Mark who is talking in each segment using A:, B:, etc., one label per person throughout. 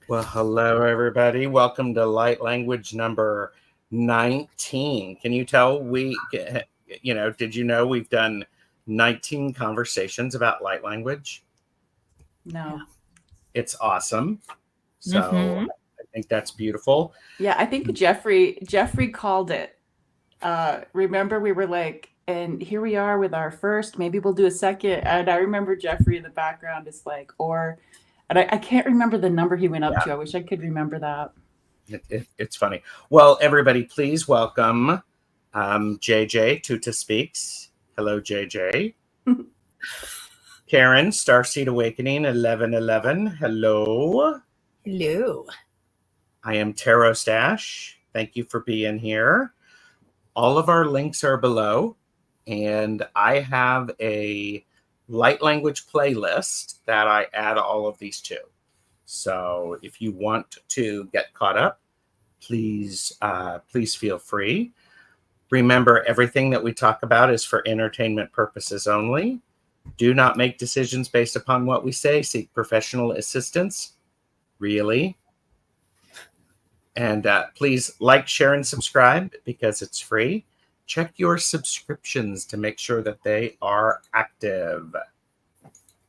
A: Well, hello, everybody. Welcome to Light Language number 19. Can you tell did you know we've done 19 conversations about light language?
B: No.
A: It's awesome. So I think that's beautiful.
B: Yeah, I think Jeffrey called it. Remember, we were like, and here we are with our first, maybe we'll do a second. And I remember Jeffrey in the background is like, and I can't remember the number he went up to. I wish I could remember that.
A: It's funny. Well, everybody, please welcome JJ, Tuta Speaks. Hello, JJ. Karen, Starseed Awakening, 1111. Hello.
C: Hello.
A: I am Tarot Stash. Thank you for being here. All of our links are below, and I have a light language playlist that I add all of these to. So if you want to get caught up, please feel free. Remember, everything that we talk about is for entertainment purposes only. Do not make decisions based upon what we say. Seek professional assistance. Really. And please like, share, and subscribe because it's free. Check your subscriptions to make sure that they are active.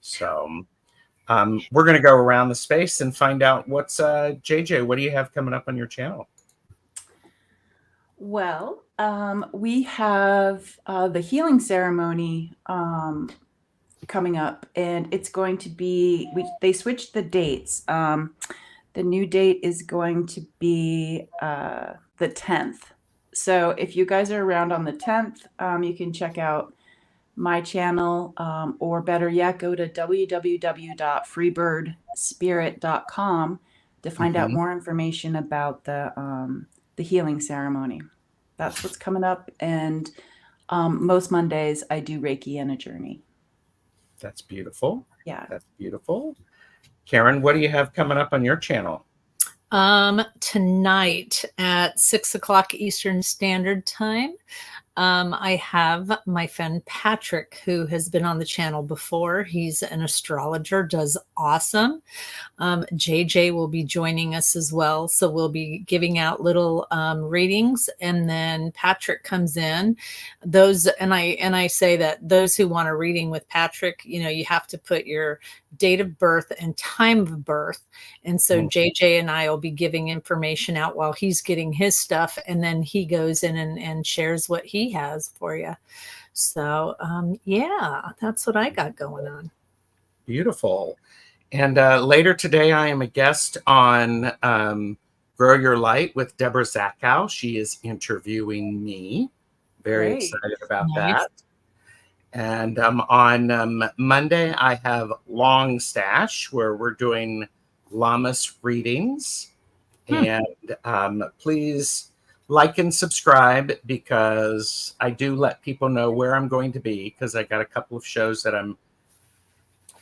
A: So we're going to go around the space and find out what's JJ, what do you have coming up on your channel?
B: Well, we have the healing ceremony coming up, and it's going to be, they switched the dates. The new date is going to be the 10th. So if you guys are around on the 10th, you can check out my channel, or better yet, go to www.freebirdspirit.com to find out more information about the healing ceremony. That's what's coming up. And most Mondays I do Reiki and a journey.
A: That's beautiful.
B: Yeah.
A: That's beautiful. Karen, what do you have coming up on your channel?
C: Tonight at 6:00 Eastern Standard Time, I have my friend Patrick, who has been on the channel before. He's an astrologer, does awesome. JJ will be joining us as well. So we'll be giving out little readings, and then Patrick comes in. I say that those who want a reading with Patrick, you have to put your date of birth and time of birth. And so JJ and I will be giving information out while he's getting his stuff, and then he goes in and shares what he has for you. So yeah, that's what I got going on.
A: Beautiful. And later today I am a guest on Grow Your Light with Deborah Zackow. She is interviewing me. Very excited about that. And on Monday I have Long Stash, where we're doing Llamas readings. And please like and subscribe, because I do let people know where I'm going to be, because I got a couple of shows that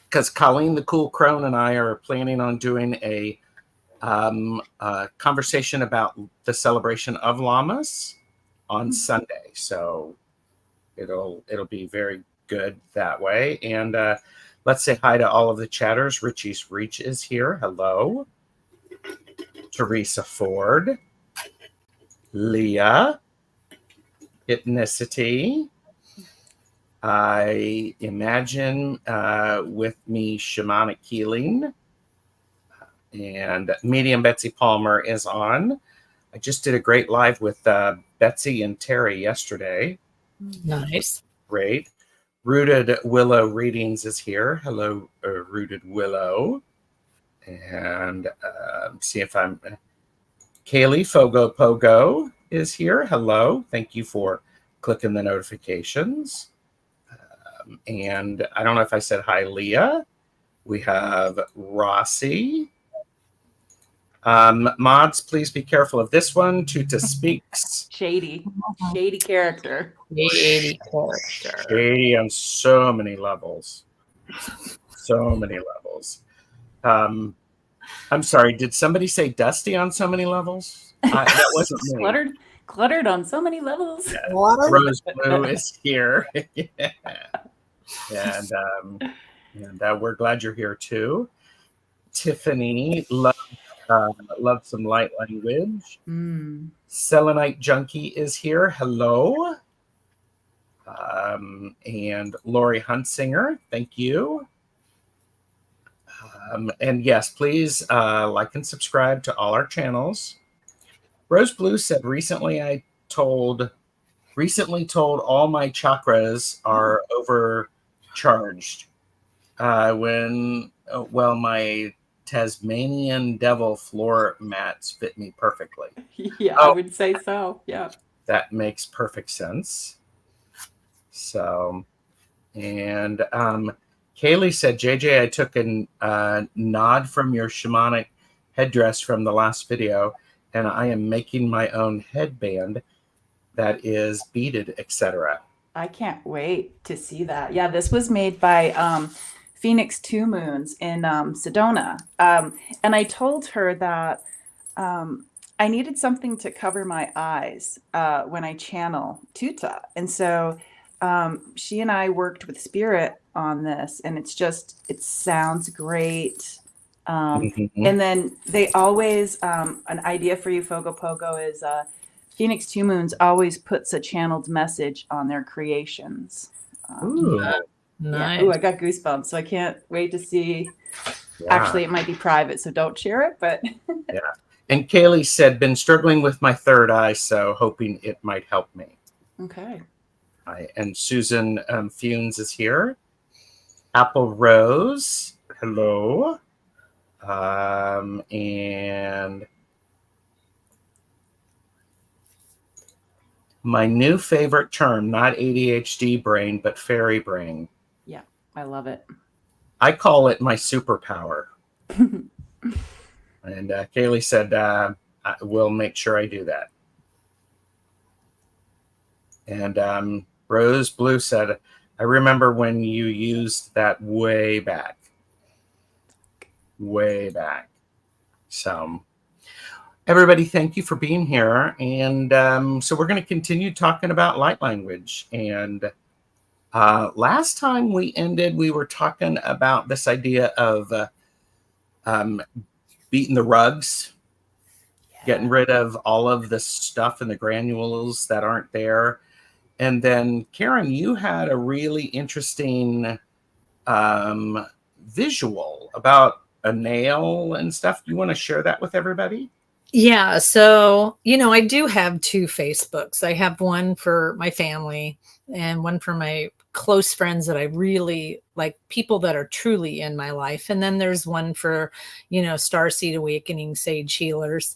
A: because Colleen the Cool Crone and I are planning on doing a conversation about the celebration of llamas on Sunday. So it'll be very good that way. And let's say hi to all of the chatters. Richie's Reach is here. Hello. Teresa Ford. Leah. Hypnicity. I imagine with me Shamanic Healing. And Medium Betsy Palmer is on. I just did a great live with Betsy and Terry yesterday.
C: Nice.
A: Great. Rooted Willow Readings is here. Hello, Rooted Willow. And see if I'm... Kaylee Fogo Pogo is here. Hello. Thank you for clicking the notifications. And I don't know if I said hi, Leah. We have Rossi. Mods, please be careful of this one. Tuta Speaks.
B: Shady character.
C: Shady character.
A: Shady on so many levels. So many levels. I'm sorry, did somebody say dusty on so many levels? That wasn't me.
B: Cluttered on so many levels.
A: Yeah. Rose Blue is here. Yeah. And we're glad you're here too. Tiffany loved some light language. Selenite Junkie is here. Hello. And Lori Huntsinger, thank you. And yes, please like and subscribe to all our channels. Rose Blue said recently told all my chakras are overcharged. My Tasmanian devil floor mats fit me perfectly.
B: Yeah, I would say so. Yeah.
A: That makes perfect sense. So, and Kaylee said, JJ, I took a nod from your shamanic headdress from the last video, and I am making my own headband that is beaded, etc.
B: I can't wait to see that. Yeah, this was made by Phoenix Two Moons in Sedona. And I told her that I needed something to cover my eyes when I channel Tuta. And so she and I worked with Spirit on this, and it sounds great. And then they always, an idea for you, Fogo Pogo, is Phoenix Two Moons always puts a channeled message on their creations.
A: Ooh.
C: Nice.
B: Yeah. Ooh, I got goosebumps, so I can't wait to see. Yeah. Actually, it might be private, so don't share it, but
A: yeah. And Kaylee said, been struggling with my third eye, so hoping it might help me.
B: Okay.
A: And Susan Funes is here. Apple Rose, hello. And my new favorite term, not ADHD brain, but fairy brain.
B: Yeah, I love it.
A: I call it my superpower. And Kaylee said, we'll make sure I do that. And Rose Blue said, I remember when you used that way back. So everybody, thank you for being here. And so we're going to continue talking about light language. And last time we ended, we were talking about this idea of beating the rugs, getting rid of all of the stuff and the granules that aren't there. And then, Karen, you had a really interesting visual about a nail and stuff. Do you want to share that with everybody?
C: Yeah. So, I do have two Facebooks. I have one for my family and one for my close friends that I really like, people that are truly in my life. And then there's one for, Starseed Awakening Sage Healers,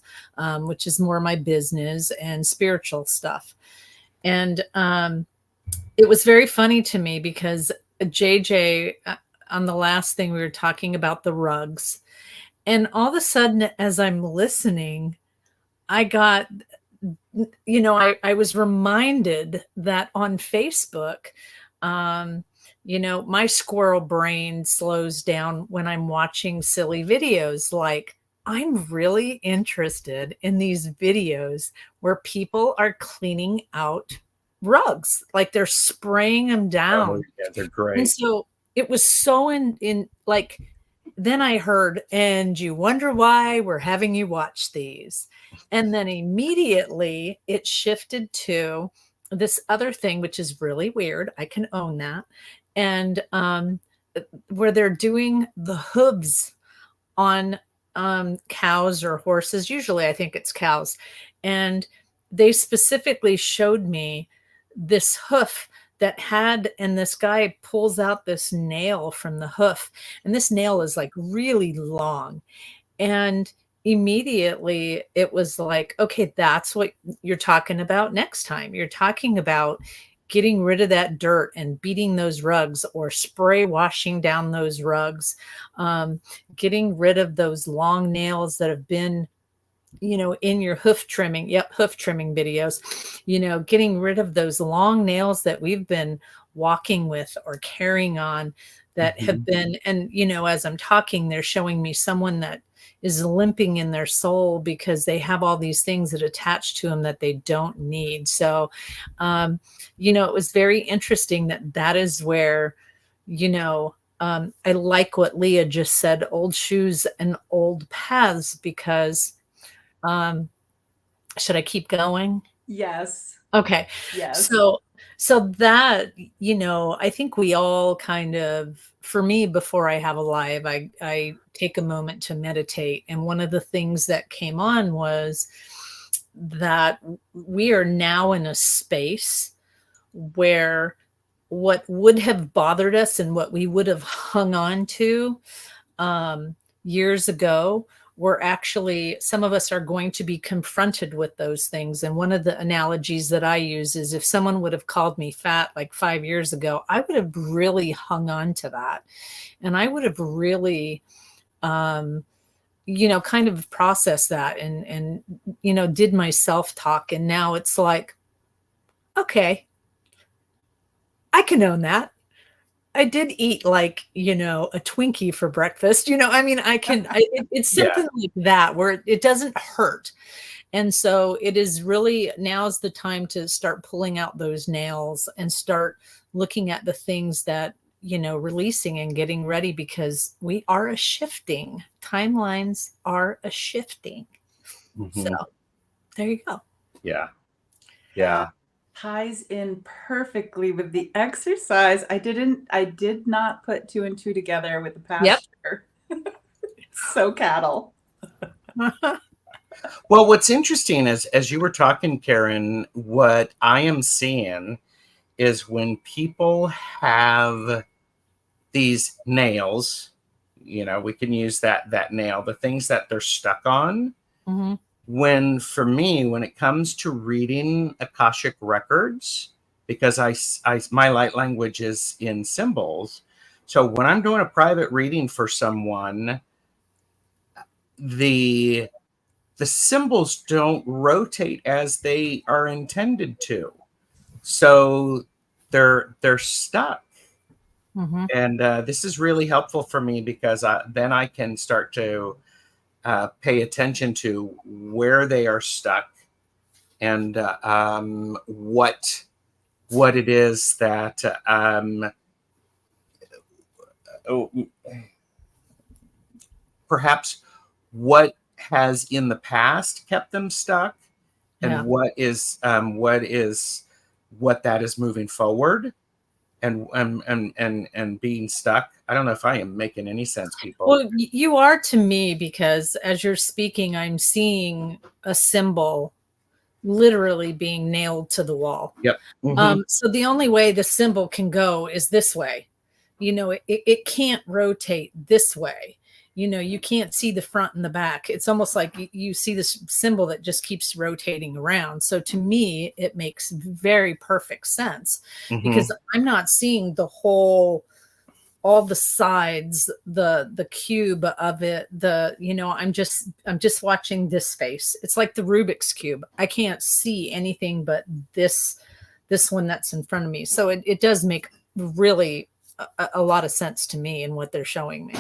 C: which is more my business and spiritual stuff. And it was very funny to me because JJ, on the last thing we were talking about the rugs, and all of a sudden, as I'm listening, I got, I was reminded that on Facebook, my squirrel brain slows down when I'm watching silly videos. Like, I'm really interested in these videos where people are cleaning out rugs, like they're spraying them down.
A: Oh, yeah, they're great.
C: And so it was so in like, then I heard, and you wonder why we're having you watch these. And then immediately it shifted to this other thing, which is really weird. I can own that. And where they're doing the hooves on cows or horses. Usually I think it's cows. And they specifically showed me this hoof that had, and this guy pulls out this nail from the hoof, and this nail is like really long. And immediately it was like, okay, that's what you're talking about next time. You're talking about getting rid of that dirt and beating those rugs or spray washing down those rugs, getting rid of those long nails that have been, in your hoof trimming. Yep. Hoof trimming videos, getting rid of those long nails that we've been walking with or carrying on that have been, and, as I'm talking, they're showing me someone that is limping in their soul because they have all these things that attach to them that they don't need. So, it was very interesting that is where I like what Leah just said, old shoes and old paths, because should I keep going?
B: Yes.
C: Okay.
B: Yes.
C: So that, I think we all kind of, for me, before I have a live, I take a moment to meditate. And one of the things that came on was that we are now in a space where what would have bothered us and what we would have hung on to years ago, we're actually, some of us are going to be confronted with those things. And one of the analogies that I use is, if someone would have called me fat like 5 years ago, I would have really hung on to that. And I would have really, kind of processed that and did my self-talk. And now it's like, okay, I can own that. I did eat like, a Twinkie for breakfast. It's
A: Yeah.
C: something like that where it doesn't hurt. And so it is really, now's the time to start pulling out those nails and start looking at the things that, releasing and getting ready, because we are a shifting. Timelines are a shifting.
A: Mhm.
C: So there you go.
A: Yeah. Yeah.
B: Ties in perfectly with the exercise. I did not put 2 and 2 together with the pasture. So cattle.
A: Well, what's interesting is, as you were talking, Karen, what I am seeing is when people have these nails, we can use that nail, the things that they're stuck on.
C: Mhm.
A: For me, when it comes to reading Akashic records, because my light language is in symbols. So when I'm doing a private reading for someone, the symbols don't rotate as they are intended to. So they're stuck.
C: Mhm.
A: And this is really helpful for me, because then I can start to pay attention to where they are stuck, and what it is that perhaps what has in the past kept them stuck, and
C: Yeah.
A: what that is moving forward, and being stuck. I don't know if I am making any sense, people.
C: Well, you are to me, because as you're speaking, I'm seeing a symbol literally being nailed to the wall.
A: Yep. Mm-hmm.
C: So the only way the symbol can go is this way. It can't rotate this way. You can't see the front and the back. It's almost like you see this symbol that just keeps rotating around. So to me, it makes very perfect sense,
A: Mm-hmm.
C: because I'm not seeing all the sides, the cube of it, I'm just watching this face. It's like the Rubik's cube. I can't see anything but this one that's in front of me. So it does make really a lot of sense to me in what they're showing me.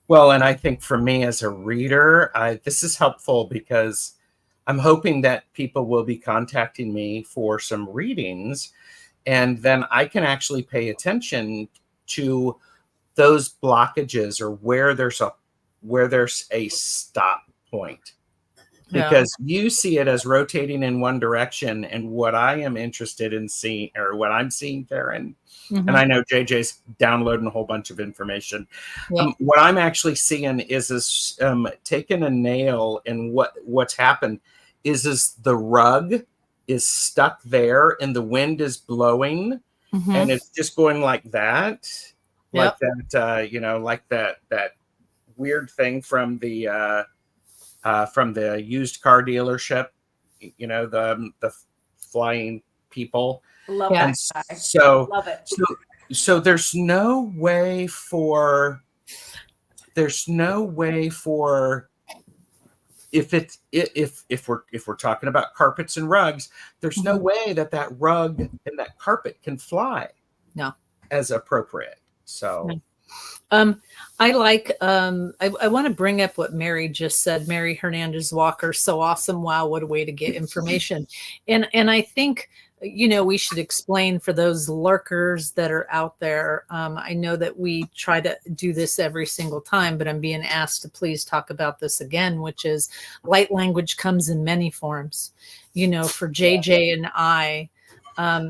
A: Well, and I think for me as a reader, this is helpful, because I'm hoping that people will be contacting me for some readings, and then I can actually pay attention to those blockages, or where there's a stop point, because you see it as rotating in one direction. And what I am interested in seeing, or what I'm seeing, Karen, and I know JJ's downloading a whole bunch of information.
C: Yeah.
A: What I'm actually seeing is taking a nail, and what's happened is the rug is stuck there, and the wind is blowing, and it's just going like that,
C: Yep.
A: like that, like that weird thing from the used car dealership, the flying people.
B: Love
A: And
B: that guy.
A: so,
B: Love it.
A: so there's no way for if we're talking about carpets and rugs, there's no way that rug and that carpet can fly.
C: No.
A: As appropriate. So.
C: I like, I want to bring up what Mary just said. Mary Hernandez Walker, so awesome. Wow, what a way to get information. And I think we should explain for those lurkers that are out there. I know that we try to do this every single time, but I'm being asked to please talk about this again, which is light language comes in many forms. For JJ and I,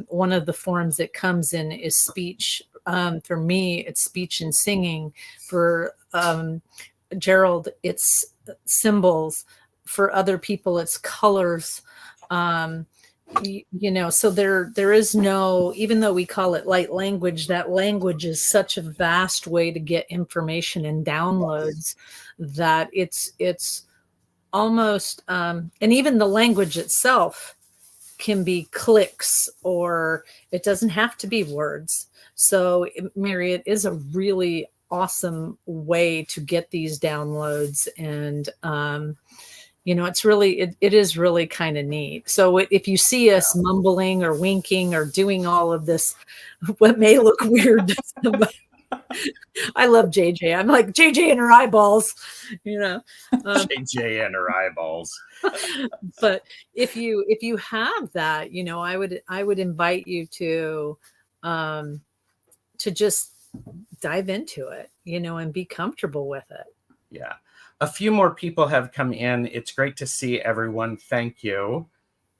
C: one of the forms it comes in is speech. For me, it's speech and singing. For Gerald, it's symbols. For other people, it's colors. So there is no, even though we call it light language, that language is such a vast way to get information and downloads that it's almost, and even the language itself can be clicks, or it doesn't have to be words. So Mary, it is a really awesome way to get these downloads. And, it's really, it is really kind of neat. So if you see us mumbling or winking or doing all of this, what may look weird to somebody, I love JJ. I'm like JJ and her eyeballs,
A: JJ and her eyeballs.
C: But if you have that, I would invite you to just dive into it, and be comfortable with it.
A: Yeah. A few more people have come in. It's great to see everyone. Thank you.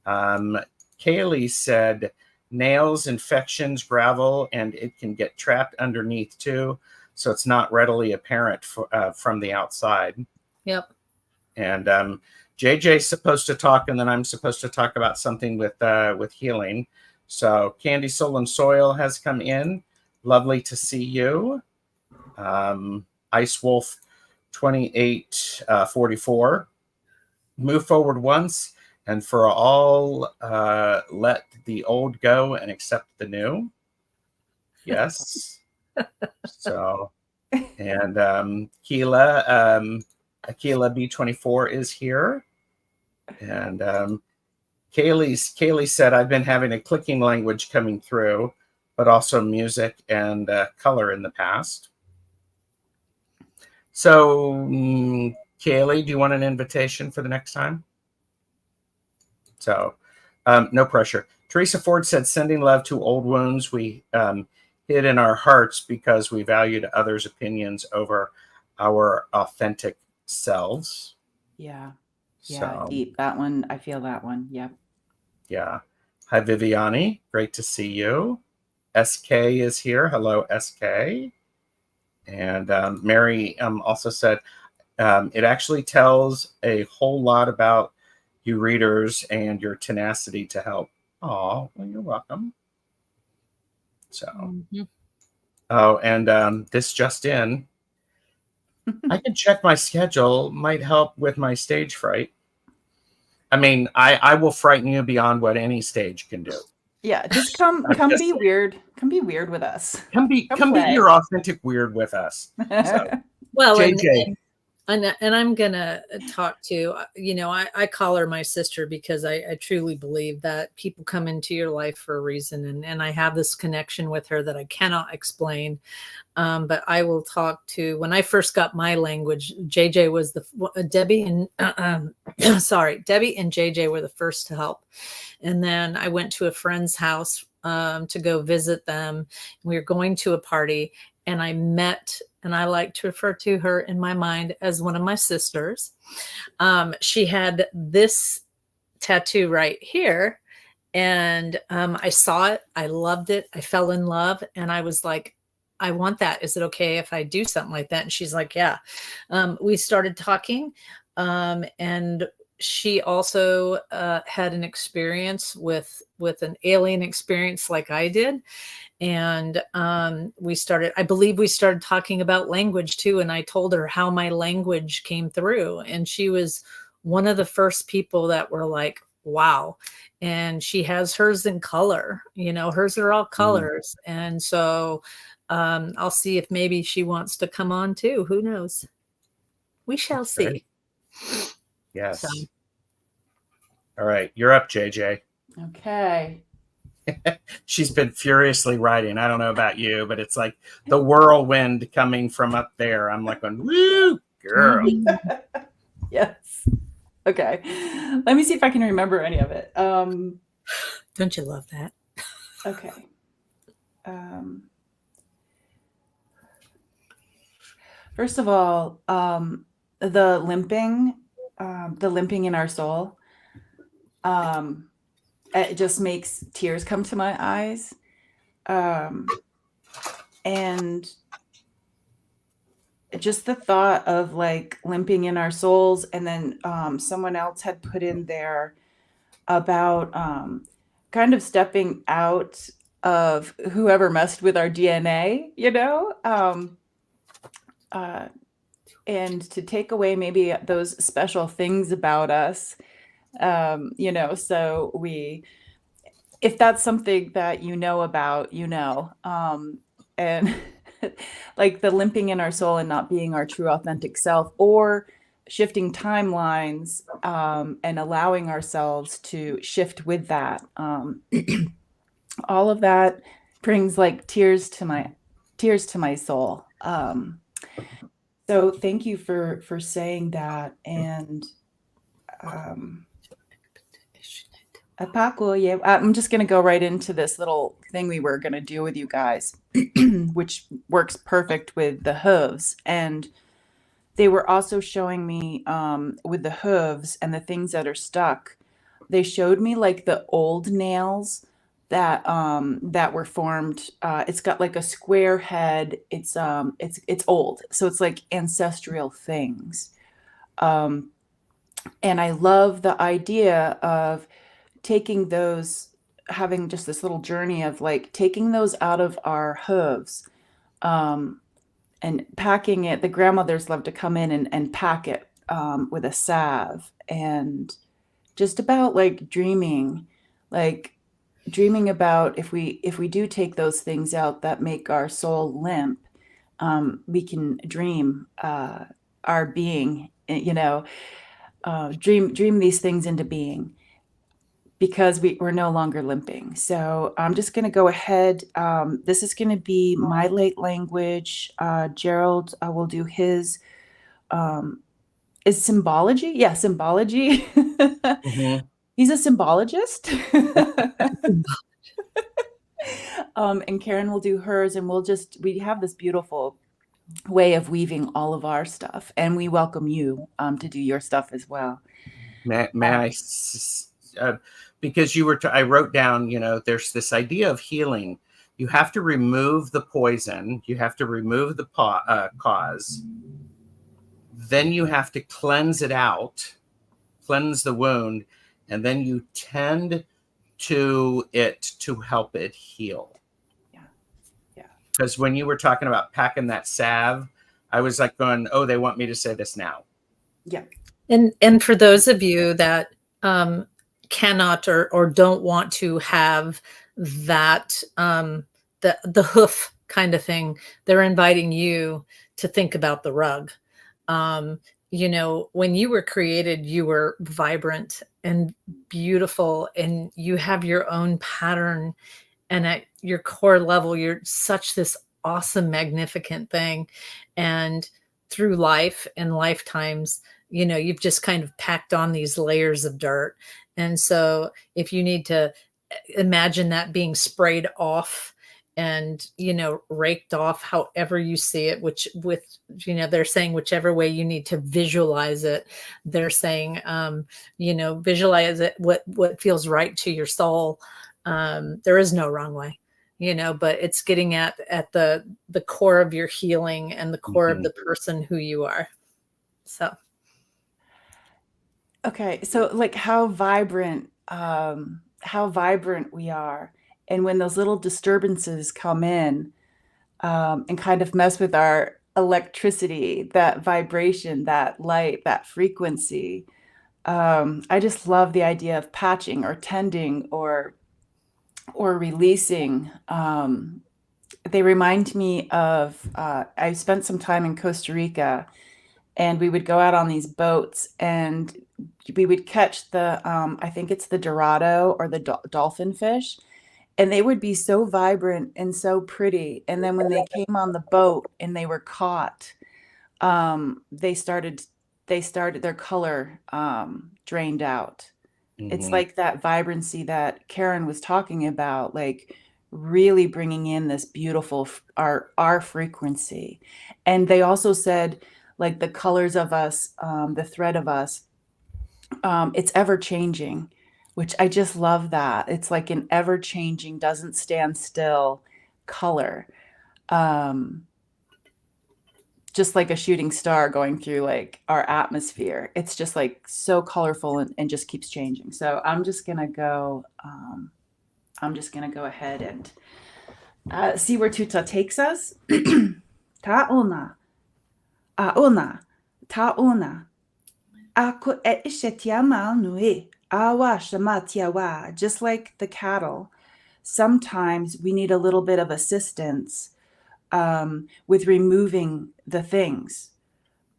A: Kaylee said, nails, infections, gravel, and it can get trapped underneath too. So it's not readily apparent from the outside.
C: Yep.
A: And JJ's supposed to talk, and then I'm supposed to talk about something with healing. So Candy Soul and Soil has come in. Lovely to see you. Ice Wolf 2844. Move forward once, and for all, let the old go and accept the new. Yes. So, and Akila B24 is here. And Kaylee said, I've been having a clicking language coming through, but also music and color in the past. So, Kaylee, do you want an invitation for the next time? So, no pressure. Teresa Ford said, sending love to old wounds we hid in our hearts because we valued others' opinions over our authentic selves.
B: Yeah.
A: So,
B: Deep. That one, I feel that one. Yep.
A: Yeah. Hi, Viviani. Great to see you. SK is here. Hello, SK. And Mary also said, it actually tells a whole lot about you readers and your tenacity to help. Oh, well, you're welcome. So, Oh, and this just in. I can check my schedule. Might help with my stage fright. I mean, I will frighten you beyond what any stage can do.
B: Yeah, just come be weird. Come be weird with us.
A: Come be your authentic weird with us. So,
C: well,
A: JJ.
C: And I'm gonna talk to, I call her my sister because I truly believe that people come into your life for a reason, and I have this connection with her that I cannot explain. But I will talk to, when I first got my language, JJ was Debbie and Debbie and JJ were the first to help. And then I went to a friend's house to go visit them. We were going to a party, and I met, and I like to refer to her in my mind as one of my sisters. She had this tattoo right here, and I saw it. I loved it. I fell in love, and I was like, I want that. Is it okay if I do something like that? And she's like, yeah. We started talking, and she also had an experience with an alien experience like I did. And I believe we started talking about language too. And I told her how my language came through. And she was one of the first people that were like, wow. And she has hers in color, hers are all colors. And so I'll see if maybe she wants to come on too. Who knows? We shall see.
A: Yes. So. All right. You're up, JJ.
B: Okay.
A: She's been furiously writing. I don't know about you, but it's like the whirlwind coming from up there. I'm like, woo, girl.
B: Yes. Okay. Let me see if I can remember any of it.
C: Don't you love that?
B: Okay. First of all, the limping in our soul, it just makes tears come to my eyes. And just the thought of like limping in our souls, and then someone else had put in there about kind of stepping out of whoever messed with our DNA, and to take away maybe those special things about us, so if that's something that about, and like the limping in our soul and not being our true authentic self, or shifting timelines, and allowing ourselves to shift with that. All of that brings like tears to my soul. So thank you for saying that. And Paco, yeah, I'm just going to go right into this little thing we were going to do with you guys, which works perfect with the hooves. And they were also showing me with the hooves and the things that are stuck. They showed me like the old nails that were formed. It's got like a square head. It's old, so it's like ancestral things. And I love the idea of taking those, having just this little journey of like taking those out of our hooves, and packing it. The grandmothers love to come in and pack it with a salve, and just about like dreaming about if we do take those things out that make our soul limp, we can dream our being, dream these things into being, because we're no longer limping. So I'm just going to go ahead. This is going to be my late language. Gerald will do his. Is symbology? Yeah, symbology.
A: Mm-hmm.
B: He's a symbologist. And Karen will do hers, and we have this beautiful way of weaving all of our stuff, and we welcome you to do your stuff as well.
A: May I, because I wrote down, there's this idea of healing. You have to remove the poison. You have to remove the cause. Then you have to cleanse it out, cleanse the wound, and then you tend to it to help it heal.
B: Yeah.
A: Because when you were talking about packing that salve, I was like going, oh, they want me to say this now.
B: Yeah.
C: And for those of you that cannot or don't want to have that, the hoof kind of thing, they're inviting you to think about the rug. When you were created, you were vibrant and beautiful, and you have your own pattern. And at your core level, you're such this awesome, magnificent thing. And through life and lifetimes, you've just kind of packed on these layers of dirt. And so if you need to imagine that being sprayed off and, raked off, however you see it, they're saying whichever way you need to visualize it, they're saying, visualize it, what feels right to your soul. There is no wrong way, but it's getting at the core of your healing and the core of the person who you are. So.
B: Okay. So like how vibrant we are. And when those little disturbances come in, and kind of mess with our electricity, that vibration, that light, that frequency, I just love the idea of patching or tending or releasing. They remind me of, I spent some time in Costa Rica, and we would go out on these boats, and we would catch the, I think it's the Dorado or the dolphin fish, and they would be so vibrant and so pretty. And then when they came on the boat and they were caught, they started their color drained out. It's
A: Mhm.
B: like that vibrancy that Karen was talking about, like really bringing in this beautiful our frequency. And they also said like the colors of us, the thread of us, it's ever changing, which I just love that. It's like an ever changing, doesn't stand still color. Um, just like a shooting star going through like our atmosphere. It's just like so colorful and just keeps changing. So I'm just gonna go. Ahead and see where Tuta takes us. Taona, aona, taona. Ako e ishetiama nui. Awa shamatiawa. Just like the cattle, sometimes we need a little bit of assistance with removing the things.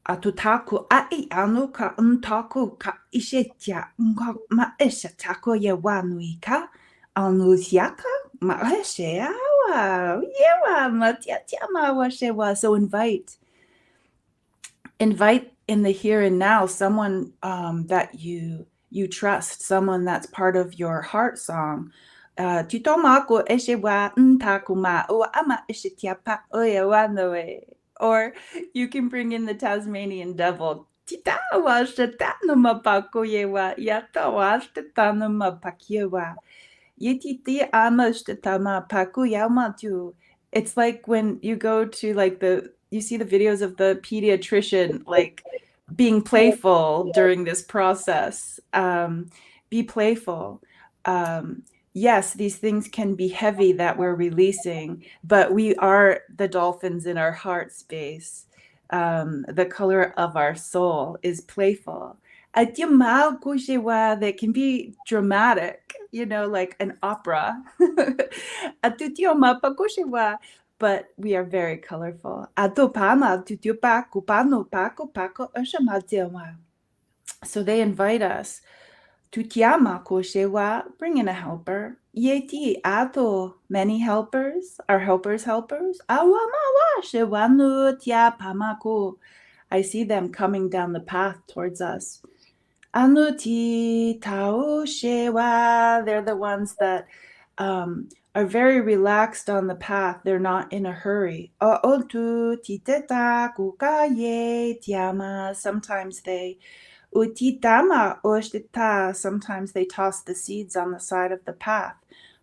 B: Atutaku ai anu ka untaku ka ishetia ma ishatako yewanui ka anusiaka ma hesheawa yewa matiatiama washewa. So invite in the here and now someone that you trust, someone that's part of your heart song. Tutomako eshewa ntakuma o ama ishetiapa oyewanoe. Or you can bring in the Tasmanian devil. Titawa shatanuma pakoyewa yatawa shatanuma pakyewa. Yititi ama shtatama pakuyama tu. It's like when you go to like you see the videos of the pediatrician like being playful during this process. Be playful. Yes, these things can be heavy that we're releasing, but we are the dolphins in our heart space. The color of our soul is playful. That can be dramatic, like an opera. But we are very colorful. So they invite us. Tutiama koshewa, bring in a helper. Yeti ato, many helpers, our helpers' helpers. Awamawa shewanu tia pamako. I see them coming down the path towards us. Anuti tao shewa. They're the ones that are very relaxed on the path. They're not in a hurry. Otu titeta kukaye tiama. Sometimes they utitama oshtita. Sometimes they toss the seeds on the side of the path.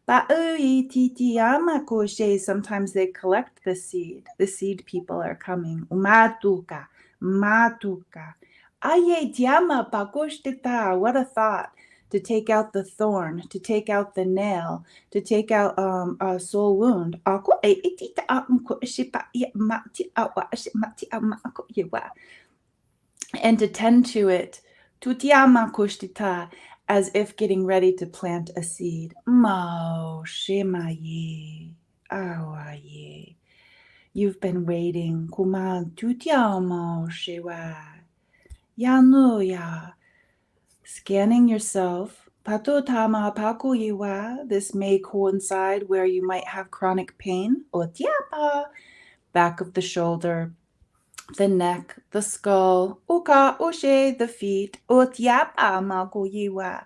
B: Ba'ui titiama koshe. Sometimes they collect the seed. The seed people are coming. Matuka, matuka. Aye tiama pakoshtita. What a thought. To take out the thorn, to take out the nail, to take out a soul wound. And to tend to it, tutiama kushtita, as if getting ready to plant a seed. Mao shemaye, awaye. You've been waiting. Kuma tutiamo shewa. Yanuya. Scanning yourself. Patotama pakuyiwa. This may coincide where you might have chronic pain. Otiapa. Back of the shoulder, the neck, the skull, uka oshe, the feet, otiapa makoyiwa.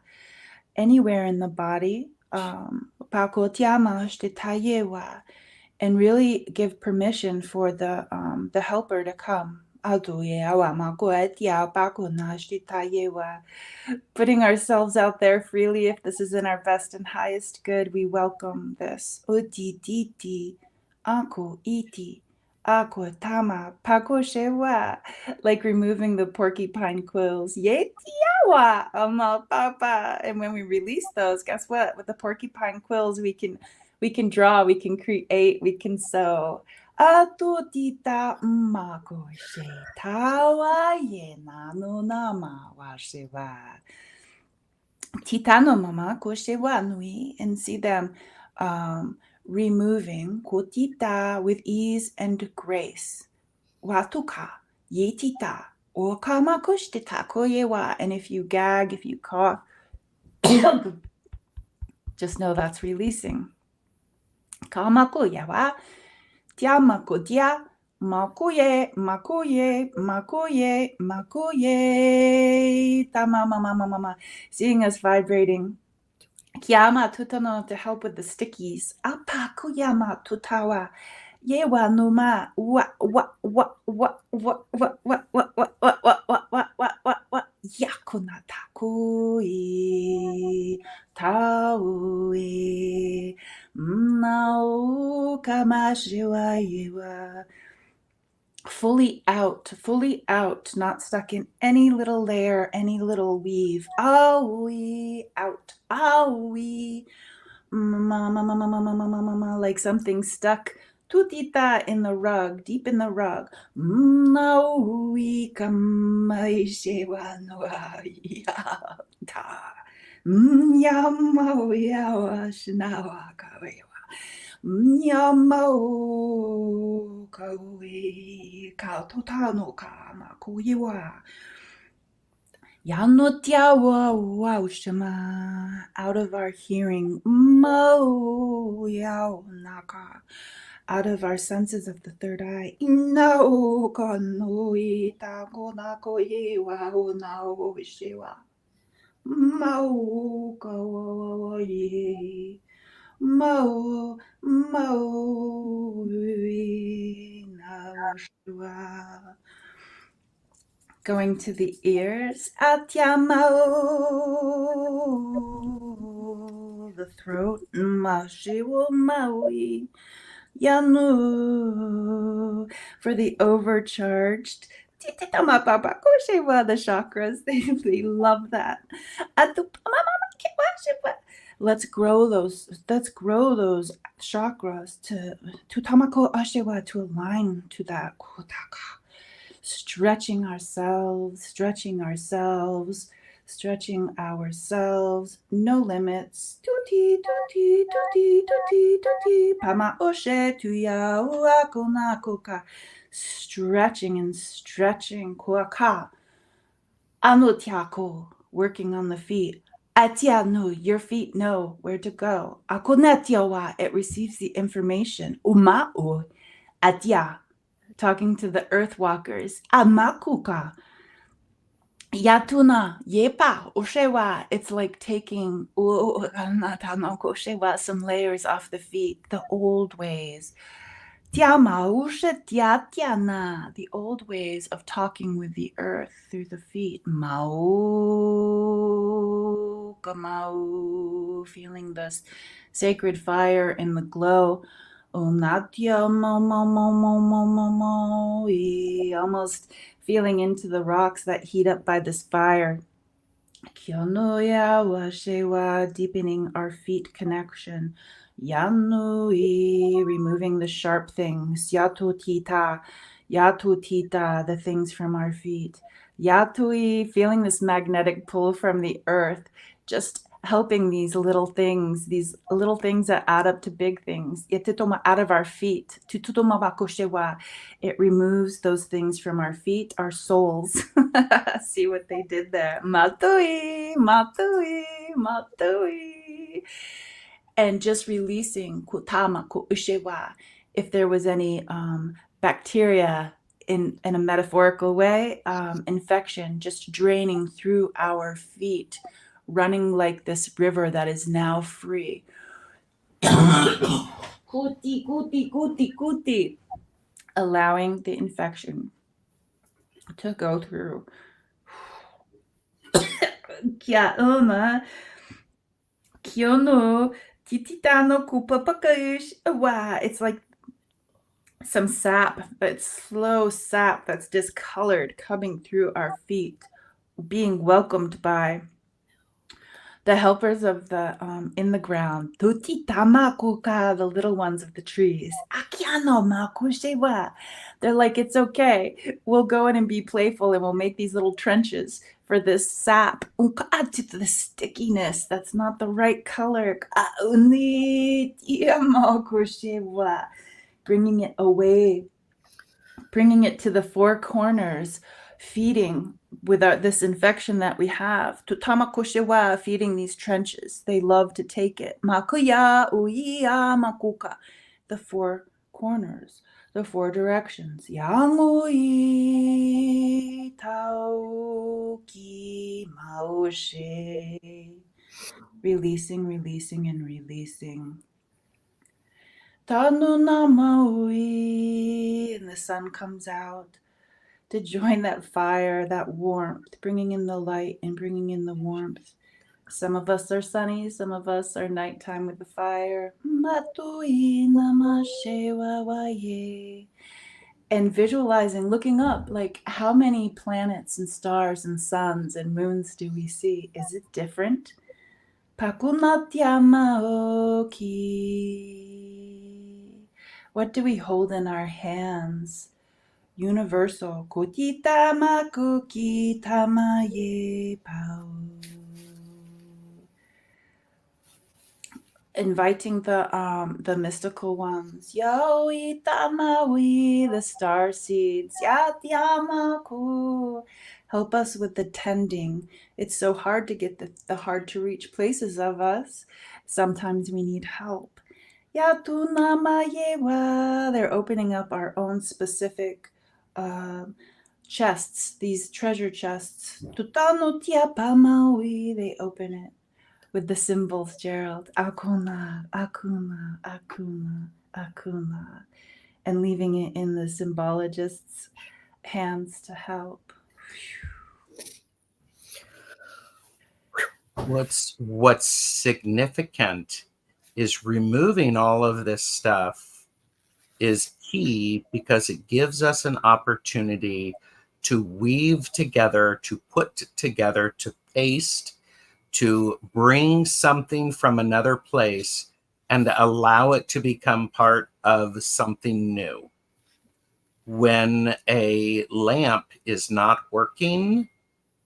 B: Anywhere in the body, pakotiama shtitayewa. And really give permission for the helper to come. Putting ourselves out there freely, if this is in our best and highest good, we welcome this. Utititi, ako iti, ako tama, pako shewa. Like removing the porcupine quills. Yetiawa, ama papa. And when we release those, guess what? With the porcupine quills, we can draw, we can create, we can sew. Atutita mako she tawa ye nano nama wa shewa. Titano mama koshewa nui, and see them removing kotita with ease and grace. Watuka yetita okama kushtita koyewa. And if you gag, if you cough, just know that's releasing. Kamako yawa. Tiamako dia Makuye, makuye, makuye, makuye. Tamamamamamama. Seeing us vibrating. Kiama tutano to help with the stickies. Apa kuyama tutawa. Yewa numa. Wa wa wa wa wa wa wa wa wa wa wa wa wa wa wa wa. Yakuna takui. Taui. Mau kamashiwa yewa. Fully out, not stuck in any little layer, any little weave. Owie, out, owie. Like something stuck tutita in the rug, deep in the rug. Owie, kamaishewa noa yata. Yamo yawa shinawa kawewa. Nyamo kaui ka totano ka makuiwa. Yano tiawa wow shama out of our hearing. Mo yao naka out of our senses of the third eye. No kanoi tako nako iwa no shiwa. Mo kaoi. Mo, mo, Nashua. Going to the ears, Atyamo, the throat, Mashiwo Maui, Yanu, for the overcharged. The chakras, they love that. Let's grow those chakras to tamako ashewa, to align to that kutaka. Stretching ourselves, no limits. Tuti, tuti, tuti, tuti, tuti, pama oshe tuya uakonakoka. Stretching and stretching, kuaka. Anutiako, working on the feet. Atia no, your feet know where to go. Akonetiowa, it receives the information. Uma'u, atia, talking to the earth walkers. Amakuka, yatuna, yepa, oshewa. It's like taking some layers off the feet, the old ways. The old ways of talking with the earth through the feet. Mau, kamau, feeling this sacred fire in the glow. Onatya mo mo mo mo mo mo mo, almost feeling into the rocks that heat up by this fire. Kyonoya wa shewa, deepening our feet connection. Yanui, removing the sharp things. Yatutita, the things from our feet. Yatui, feeling this magnetic pull from the earth, just helping these little things that add up to big things. Yetitoma, out of our feet. Tututoma bakoshewa, it removes those things from our feet, our souls. See what they did there. Matui, matui, matui. And just releasing kutama kuushewa, if there was any bacteria in a metaphorical way, infection, just draining through our feet, running like this river that is now free. Kuti, kuti, kuti, kuti. Allowing the infection to go through. Kia uma, kyono, tititano kupapakaish. Wow, it's like some sap, but slow sap that's discolored coming through our feet, being welcomed by the helpers of the in the ground. Tutitamakuka, the little ones of the trees. Akiano makushewa. They're like, it's okay. We'll go in and be playful, and we'll make these little trenches for this sap. The stickiness that's not the right color. Bringing it away, bringing it to the four corners, feeding without this infection that we have. Tutamakoshewa, feeding these trenches. They love to take it. Makuya uiya makuka, the four corners. the four directions. Yangui Taoki Maoshe. Releasing, releasing, and releasing. Tanuna Maui. And the sun comes out to join that fire, that warmth, bringing in the light and bringing in the warmth. Some of us are sunny, some of us are nighttime with the fire. Matui namashe wawaye. And visualizing, looking up, like how many planets and stars and suns and moons do we see? Is it different? Pakunatyamaoki. What do we hold in our hands? Universal. Kotitama kuki tamaye pao. Inviting the mystical ones. Yaoi tamawi, the star seeds. Yatyamaku. Help us with the tending. It's so hard to get the hard to reach places of us. Sometimes we need help. Yatunamayewa. They're opening up our own specific chests, these treasure chests. Tutanotiapamawi. They open it with the symbols, Gerald. Akuna, akuna, akuna, akuna. And leaving it in the symbologist's hands to help.
A: What's significant is removing all of this stuff is key because it gives us an opportunity to weave together, to put together, to paste, to bring something from another place and allow it to become part of something new. When a lamp is not working,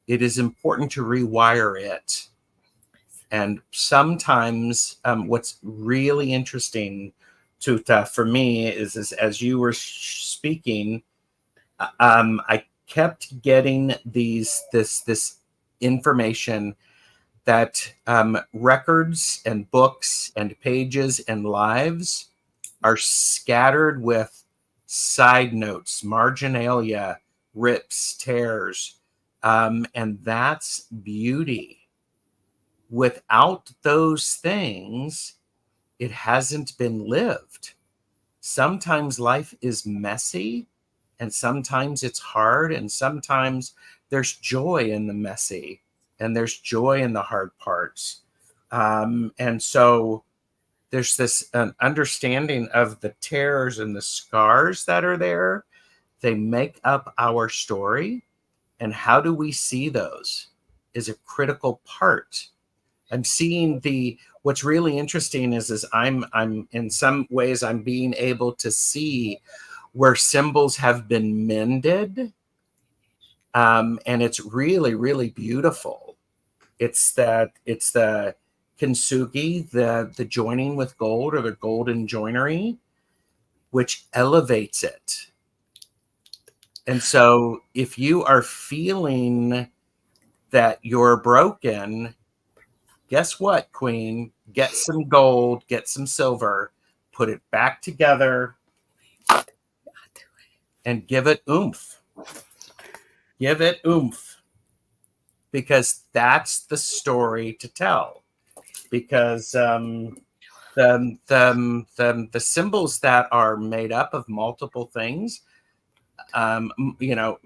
A: it is important to rewire it. And sometimes what's really interesting for me is as you were speaking, I kept getting this information that records and books and pages and lives are scattered with side notes, marginalia, rips, tears, and that's beauty. Without those things, it hasn't been lived. Sometimes life is messy, and sometimes it's hard, and sometimes there's joy in the messy, and there's joy in the hard parts. And so there's this understanding of the tears and the scars that are there. They make up our story, and how do we see those is a critical part. I'm seeing what's really interesting is I'm in some ways I'm being able to see where symbols have been mended. And it's really, really beautiful. It's the kintsugi, the joining with gold or the golden joinery, which elevates it. And so if you are feeling that you're broken, guess what, Queen? Get some gold, get some silver, put it back together, and give it oomph. Give it oomph. Because that's the story to tell. Because the symbols that are made up of multiple things, the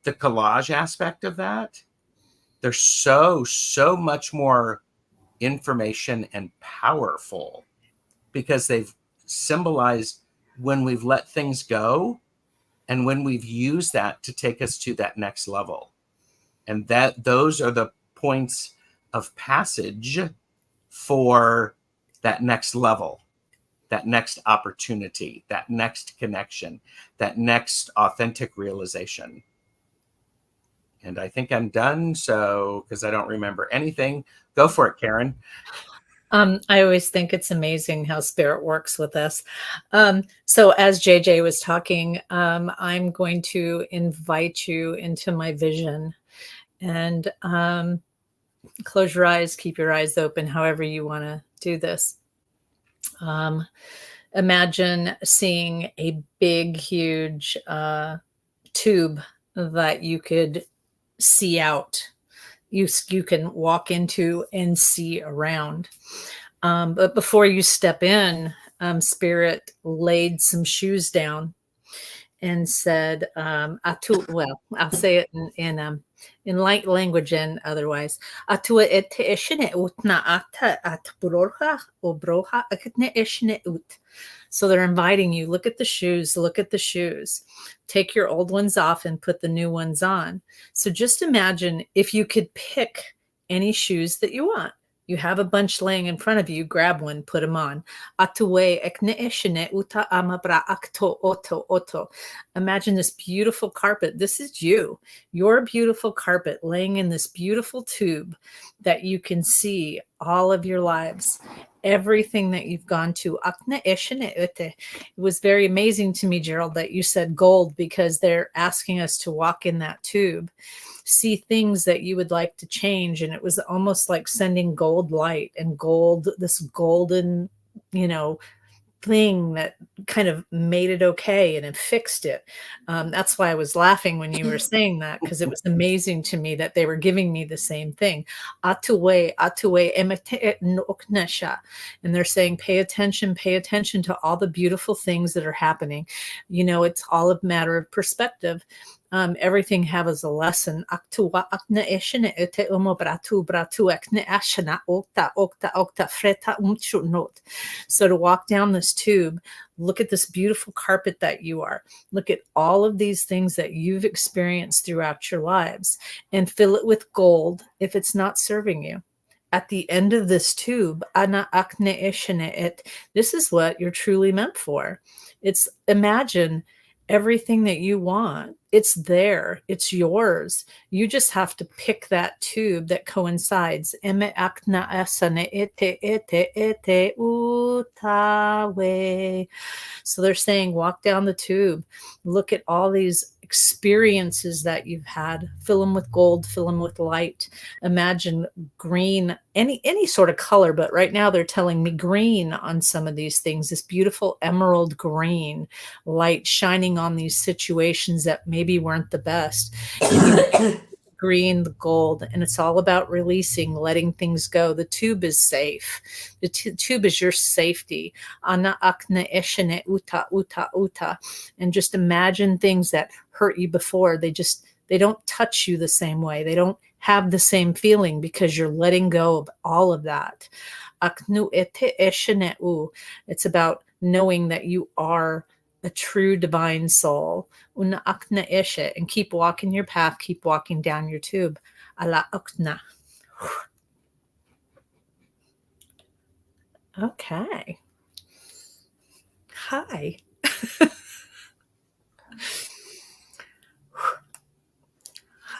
A: collage aspect of that, there's so much more information and powerful because they've symbolized when we've let things go and when we've used that to take us to that next level. And those are the points of passage for that next level, that next opportunity, that next connection, that next authentic realization. And I think I'm done. So, because I don't remember anything, go for it, Karen.
C: I always think it's amazing how spirit works with us. So as JJ was talking, I'm going to invite you into my vision and close your eyes, keep your eyes open, however you want to do this. imagine seeing a big, huge tube that you could see out. You can walk into and see around. But before you step in, Spirit laid some shoes down and said, well, I'll say it in light language and otherwise. Atua et ishine utna ata at broha o broha akne ishine ut. So they're inviting you, look at the shoes, look at the shoes. Take your old ones off and put the new ones on. So just imagine if you could pick any shoes that you want. You have a bunch laying in front of you, grab one, put them on. Imagine this beautiful carpet. This is you, your beautiful carpet laying in this beautiful tube that you can see all of your lives, everything that you've gone to. It was very amazing to me, Gerald, that you said gold, because they're asking us to walk in that tube, see things that you would like to change. And it was almost like sending gold light and gold, this golden, thing that kind of made it okay and it fixed it. That's why I was laughing when you were saying that, because it was amazing to me that they were giving me the same thing. Atuwe, and they're saying, pay attention to all the beautiful things that are happening. It's all a matter of perspective. Everything has a lesson. So to walk down this tube, look at this beautiful carpet that you are. Look at all of these things that you've experienced throughout your lives and fill it with gold if it's not serving you. At the end of this tube, this is what you're truly meant for. It's imagine everything that you want. It's there. It's yours. You just have to pick that tube that coincides. So they're saying, walk down the tube. Look at all these experiences that you've had. Fill them with gold. Fill them with light. Imagine green, any sort of color. But right now they're telling me green on some of these things. This beautiful emerald green light shining on these situations that maybe weren't the best. Green, the gold, and it's all about releasing, letting things go. The tube is safe. The tube is your safety. And just imagine things that hurt you before. They don't touch you the same way. They don't have the same feeling because you're letting go of all of that. It's about knowing that you are a true divine soul. And keep walking your path, keep walking down your tube. Okay. Hi.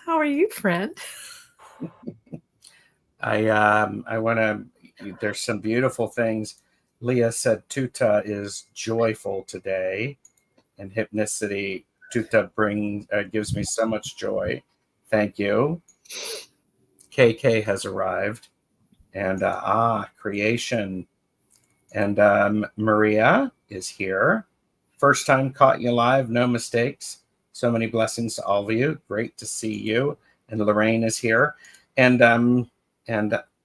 C: How are you, friend?
A: I want to, there's some beautiful things. Leah said Tuta is joyful today, and hypnicity. Tuta gives me so much joy. Thank you. KK has arrived, and creation. And Maria is here. First time caught you live, no mistakes. So many blessings to all of you. Great to see you. And Lorraine is here. And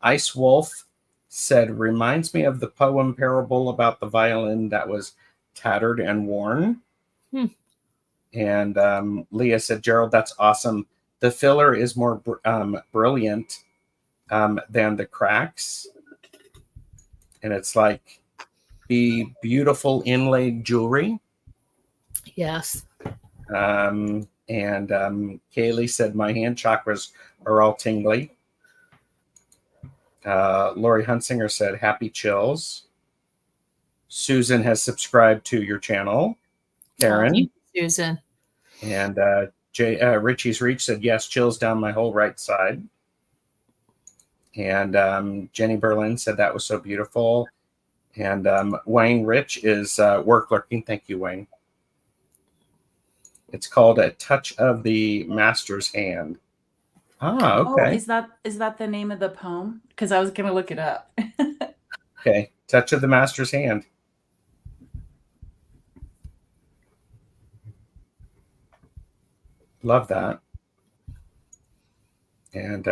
A: Ice Wolf said, reminds me of the poem parable about the violin that was tattered and worn. And Leah said, Gerald, that's awesome. The filler is more brilliant than the cracks. And it's like the beautiful inlaid jewelry.
C: Yes.
A: And Kaylee said, my hand chakras are all tingly. Lori Hunsinger said, happy chills. Susan has subscribed to your channel. Karen.
C: Susan.
A: And Richie's Reach said, yes, chills down my whole right side. And Jenny Berlin said, that was so beautiful. And Wayne Rich is work lurking. Thank you, Wayne. It's called A Touch of the Master's Hand. Ah, okay.
B: Oh, is that the name of the poem? Because I was going to look it up.
A: Okay. Touch of the Master's Hand. Love that. And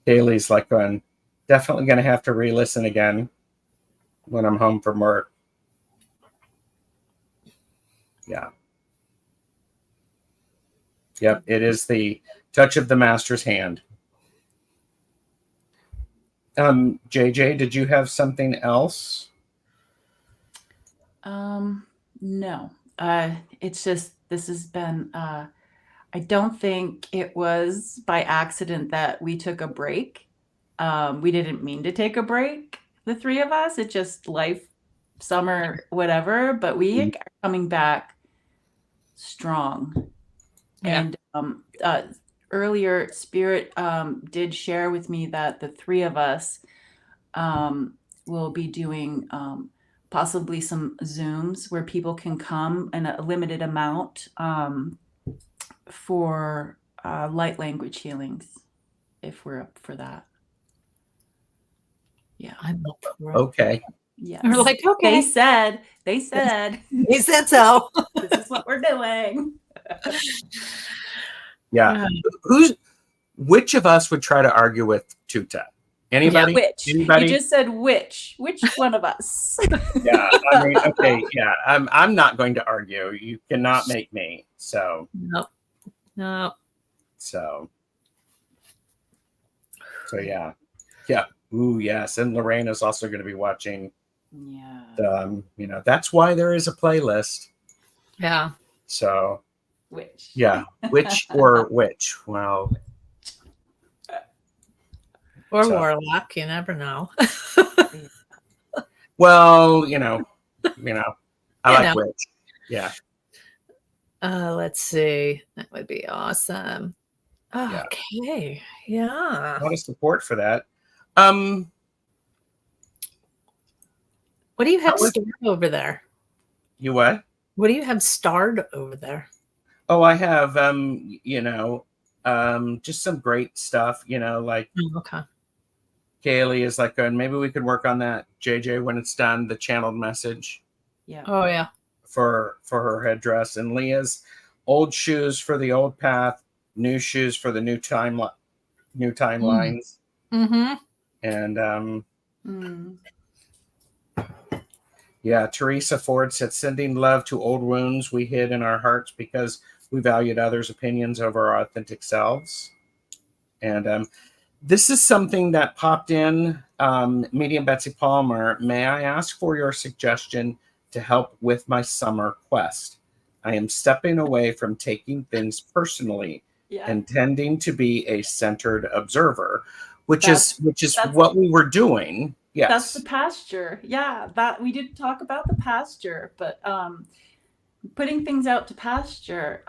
A: Kaylee's like going, definitely going to have to re-listen again when I'm home from work. Yeah. Yep, it is the touch of the master's hand. JJ, did you have something else?
B: No. It's just this has been I don't think it was by accident that we took a break. We didn't mean to take a break, the three of us. It just life, summer, whatever, but we are coming back strong.
C: Yeah.
B: And earlier Spirit did share with me that the three of us will be doing possibly some Zooms where people can come in a limited amount for light language healings, if we're up for that. Yeah.
C: I'm up for it.
A: Okay.
B: Yes.
C: We're like, okay.
B: They said
C: He said so.
B: this is what we're doing.
A: Yeah. Which of us would try to argue with Tuta? Anybody?
B: Which?
A: Anybody?
B: You just said which one of us?
A: Yeah. I mean, okay. Yeah. I'm not going to argue. You cannot make me. So.
C: No.
A: So yeah. Yeah. Ooh, yes. And Lorraine is also going to be watching.
B: Yeah.
A: That's why there is a playlist.
C: Yeah.
A: So.
B: Which?
A: Yeah. Which or which? Well.
C: Or Warlock, you never know.
A: Well, I like which. Yeah.
C: Let's see. That would be awesome.
A: Yeah.
C: Okay. Yeah.
A: A lot of support for that.
C: What do you have starred over there?
A: You what?
C: What do you have starred over there?
A: Oh, I have just some great stuff, like
C: Okay.
A: Kaylee is like going, maybe we could work on that, JJ, when it's done, the channeled message.
B: Yeah.
C: Oh yeah.
A: For her headdress, and Leah's old shoes for the old path, new shoes for the new timelines.
C: Mm-hmm.
A: And yeah, Teresa Ford said, sending love to old wounds we hid in our hearts because we valued others' opinions over our authentic selves. And this is something that popped in. Medium Betsy Palmer, may I ask for your suggestion to help with my summer quest? I am stepping away from taking things personally and tending to be a centered observer, which is what we were doing. Yes.
B: That's the pasture. Yeah, that we did talk about the pasture, but putting things out to pasture,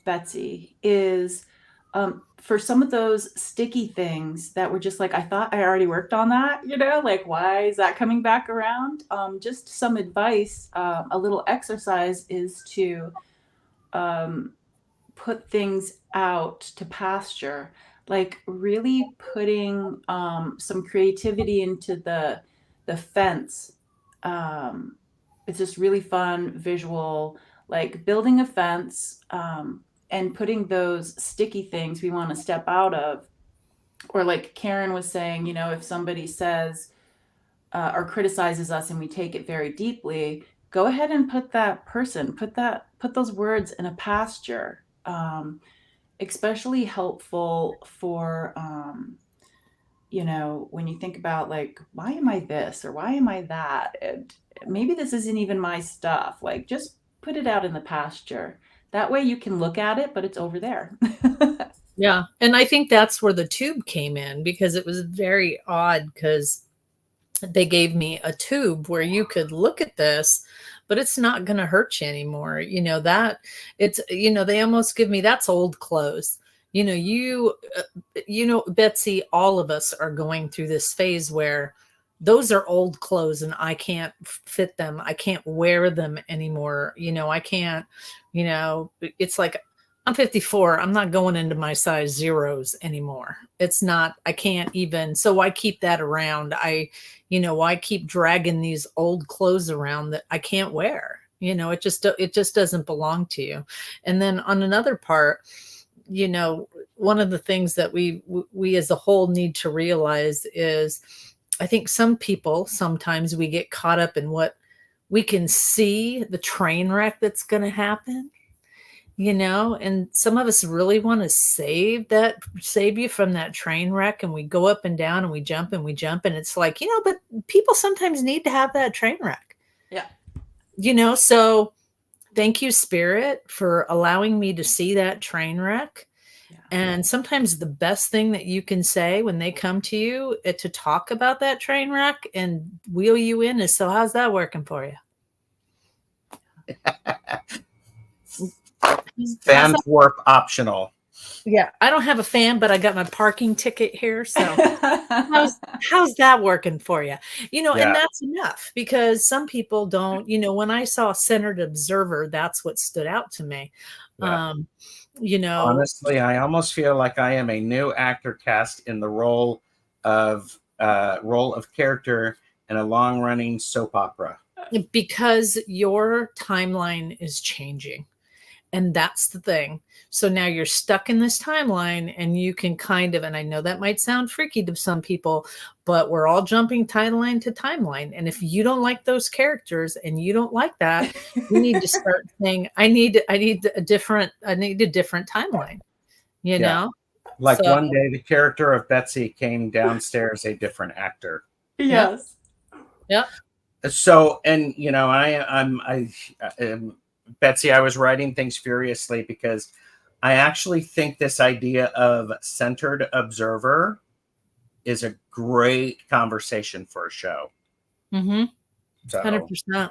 B: Betsy, is for some of those sticky things that were just like, I thought I already worked on that, like, why is that coming back around? Just some advice, a little exercise is to put things out to pasture, like really putting some creativity into the fence. It's just really fun visual, like building a fence and putting those sticky things we want to step out of. Or like Karen was saying, if somebody says or criticizes us and we take it very deeply, go ahead and put those words in a pasture. Especially helpful for when you think about, like, why am I this or why am I that, and maybe this isn't even my stuff. Like, just put it out in the pasture. That way you can look at it, but it's over there.
C: Yeah. And I think that's where the tube came in, because it was very odd, because they gave me a tube where you could look at this, but it's not going to hurt you anymore. That it's, they almost give me, that's old clothes. Betsy, all of us are going through this phase where those are old clothes and I can't fit them. I can't wear them anymore. I can't, it's like, I'm 54. I'm not going into my size zeros anymore. It's not, I can't even, so I keep that around. I keep dragging these old clothes around that I can't wear. You know, it just doesn't belong to you. And then on another part, you know, one of the things that we as a whole need to realize is, I think some people, sometimes we get caught up in what we can see, the train wreck that's going to happen, you know, and some of us really want to save you from that train wreck. And we go up and down and we jump and we jump. And it's like, you know, but people sometimes need to have that train wreck,
B: Yeah.
C: you know, so thank you, Spirit, for allowing me to see that train wreck.
B: Yeah.
C: And sometimes the best thing that you can say when they come to you to talk about that train wreck and wheel you in is, so how's that working for you?
A: Fan warp optional.
C: Yeah, I don't have a fan, but I got my parking ticket here. So how's that working for you? You know,
A: Yeah.
C: and that's enough, because some people don't, you know, when I saw Centered Observer, that's what stood out to me.
A: Yeah.
C: You know,
A: Honestly, I almost feel like I am a new actor cast in the role of character in a long-running soap opera.
C: because your timeline is changing. And that's the thing. So now you're stuck in this timeline, and you can kind of, and I know that might sound freaky to some people, but we're all jumping timeline to timeline. And if you don't like those characters and you don't like that, you need to start saying, I need a different timeline, you know?
A: Like
C: So,
A: one day the character of Betsy came downstairs a different actor.
B: Yes.
C: yeah.
A: So, and you know, Betsy, I was writing things furiously because I actually think this idea of centered observer is a great conversation for a show.
C: Mm-hmm.
A: So
C: 100%.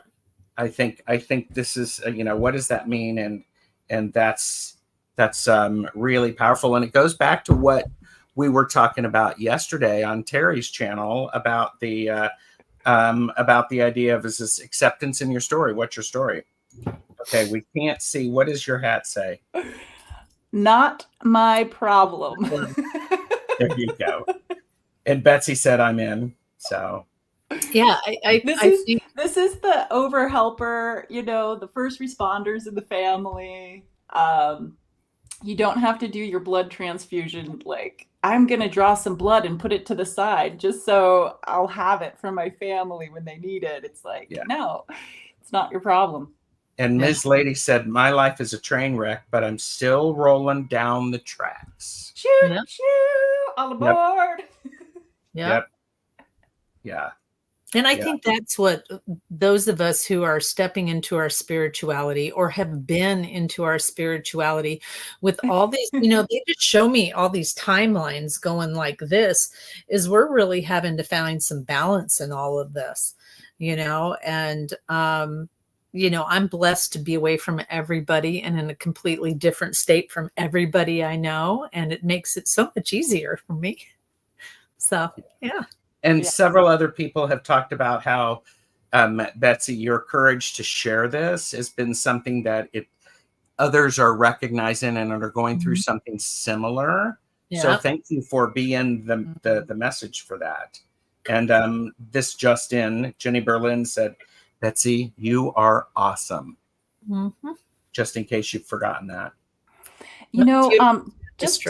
A: I think this is, you know, what does that mean? And that's really powerful. And it goes back to what we were talking about yesterday on Terry's channel about the idea of, is this acceptance in your story? What's your story? Okay, we can't see. What does your hat say?
B: Not my problem.
A: There you go. And Betsy said, I'm in. So
C: Yeah, I think
B: this is the over helper, you know, the first responders in the family. You don't have to do your blood transfusion. Like, I'm going to draw some blood and put it to the side just so I'll have it for my family when they need it. It's like, no, it's not your problem.
A: And Ms. Lady said, my life is a train wreck, but I'm still rolling down the tracks.
B: Choo, choo, all aboard.
A: Yep. Yeah.
C: And I think that's what those of us who are stepping into our spirituality, or have been into our spirituality with all these, you know, they just show me all these timelines going like this, is we're really having to find some balance in all of this, you know, and, you know, I'm blessed to be away from everybody and in a completely different state from everybody I know. And it makes it so much easier for me. So, yeah.
A: And several other people have talked about how, Betsy, your courage to share this has been something that others are recognizing and are going through something similar. Yeah. So thank you for being the message for that. And this just in, Jenny Berlin said, Betsy, you are awesome. Mm-hmm. Just in case you've forgotten that.
B: You know, just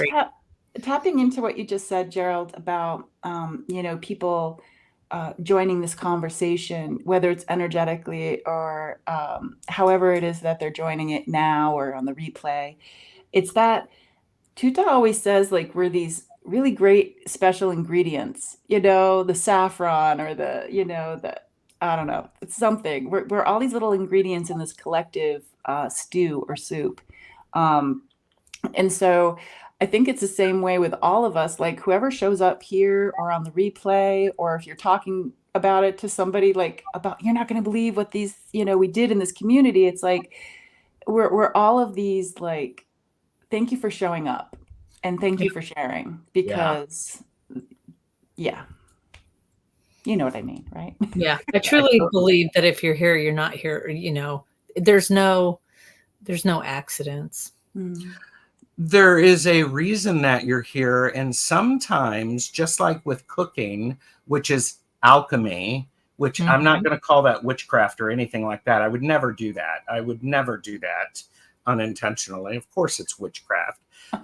B: tapping into what you just said, Gerald, about, you know, people joining this conversation, whether it's energetically or however it is that they're joining it now or on the replay. It's that Tuta always says, like, we're these really great special ingredients, you know, the saffron or the, you know, the, I don't know, it's something. We're all these little ingredients in this collective stew or soup. And so I think it's the same way with all of us, like whoever shows up here or on the replay, or if you're talking about it to somebody, like about, you're not going to believe what these, you know, we did in this community. It's like, we're all of these, like, thank you for showing up and thank you for sharing, because you know what I mean, right?
C: Yeah. I truly believe that if you're here, you're not here, you know, there's no accidents.
A: There is a reason that you're here. And sometimes, just like with cooking, which is alchemy, which I'm not going to call that witchcraft or anything like that. I would never do that. I would never do that unintentionally. Of course it's witchcraft.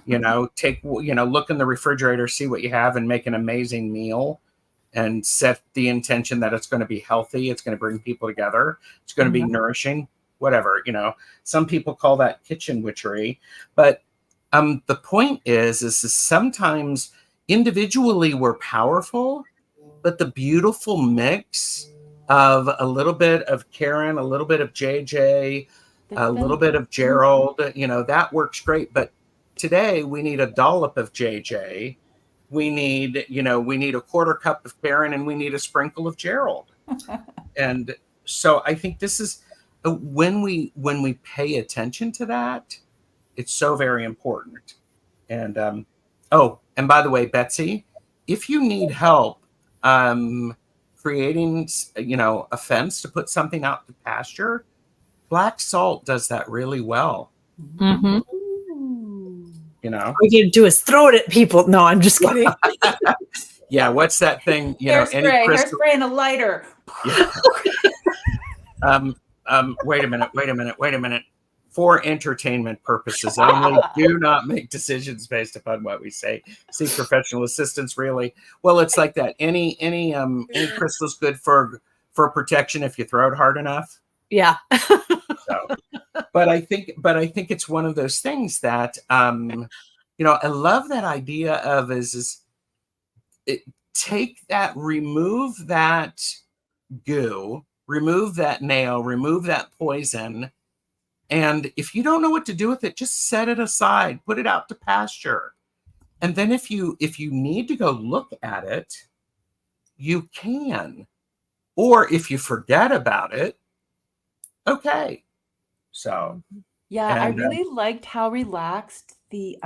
A: Look in the refrigerator, see what you have, and make an amazing meal and set the intention that it's going to be healthy. It's going to bring people together. It's going to be nourishing, whatever, some people call that kitchen witchery. But the point is sometimes individually we're powerful, but the beautiful mix of a little bit of Karen, a little bit of JJ, a little bit of Gerald, that works great. But today we need a dollop of JJ. We need a quarter cup of Karen, and we need a sprinkle of Gerald. And so I think this is when we pay attention to that, it's so very important. And and by the way, Betsy, if you need help creating a fence to put something out to pasture, black salt does that really well. All
C: you do is throw it at people. No, I'm just kidding.
A: Yeah, what's that thing?
B: Hairspray and a lighter.
A: Yeah. Wait a minute. For entertainment purposes only, do not make decisions based upon what we say. Seek professional assistance. Really, well, it's like that. Any crystal's good for protection if you throw it hard enough.
C: Yeah.
A: But I think it's one of those things that I love that idea of remove that goo, remove that nail, remove that poison. And if you don't know what to do with it, just set it aside, put it out to pasture. And then if you need to go look at it, you can. Or if you forget about it, okay. So
B: I really liked how relaxed the